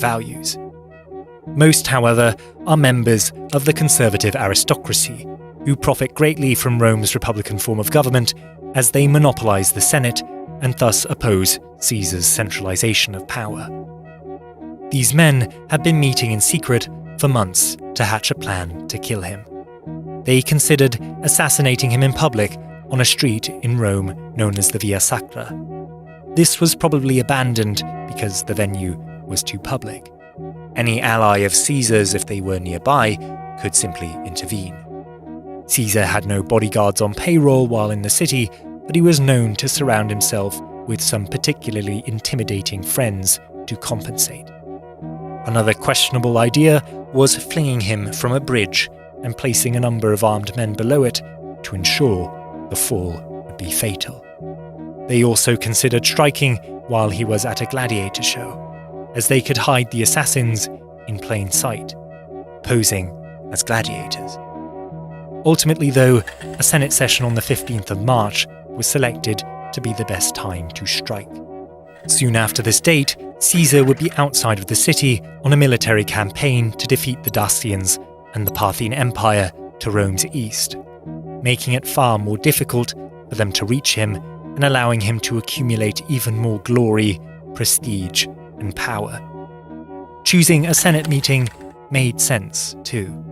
values. Most, however, are members of the conservative aristocracy, who profit greatly from Rome's republican form of government as they monopolize the Senate and thus oppose Caesar's centralization of power. These men had been meeting in secret for months to hatch a plan to kill him. They considered assassinating him in public on a street in Rome known as the Via Sacra. This was probably abandoned because the venue was too public. Any ally of Caesar's, if they were nearby, could simply intervene. Caesar had no bodyguards on payroll while in the city, but he was known to surround himself with some particularly intimidating friends to compensate. Another questionable idea was flinging him from a bridge and placing a number of armed men below it to ensure the fall would be fatal. They also considered striking while he was at a gladiator show, as they could hide the assassins in plain sight, posing as gladiators. Ultimately, though, a Senate session on the 15th of March was selected to be the best time to strike. Soon after this date, Caesar would be outside of the city on a military campaign to defeat the Dacians and the Parthian Empire to Rome's east, making it far more difficult for them to reach him and allowing him to accumulate even more glory, prestige, and power. Choosing a Senate meeting made sense, too.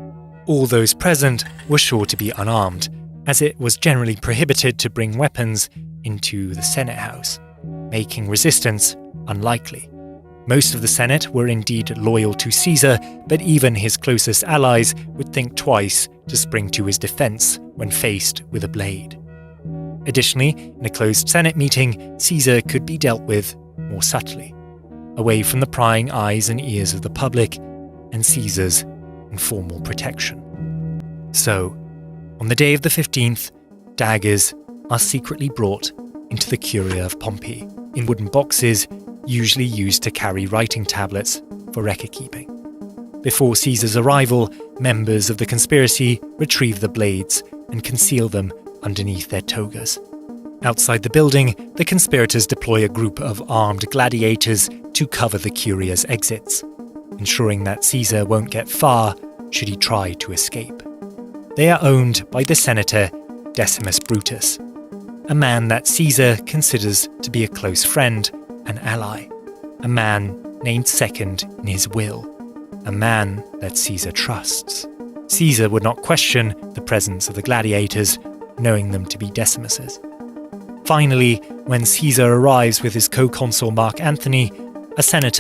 All those present were sure to be unarmed, as it was generally prohibited to bring weapons into the Senate House, making resistance unlikely. Most of the Senate were indeed loyal to Caesar, but even his closest allies would think twice to spring to his defense when faced with a blade. Additionally, in a closed Senate meeting, Caesar could be dealt with more subtly, away from the prying eyes and ears of the public and Caesar's informal protection. So, on the day of the 15th, daggers are secretly brought into the Curia of Pompey in wooden boxes usually used to carry writing tablets for record-keeping. Before Caesar's arrival, members of the conspiracy retrieve the blades and conceal them underneath their togas. Outside the building, the conspirators deploy a group of armed gladiators to cover the Curia's exits, ensuring that Caesar won't get far should he try to escape. They are owned by the senator Decimus Brutus, a man that Caesar considers to be a close friend and ally, a man named second in his will, a man that Caesar trusts. Caesar would not question the presence of the gladiators, knowing them to be Decimus's. Finally, when Caesar arrives with his co-consul Mark Antony, a senator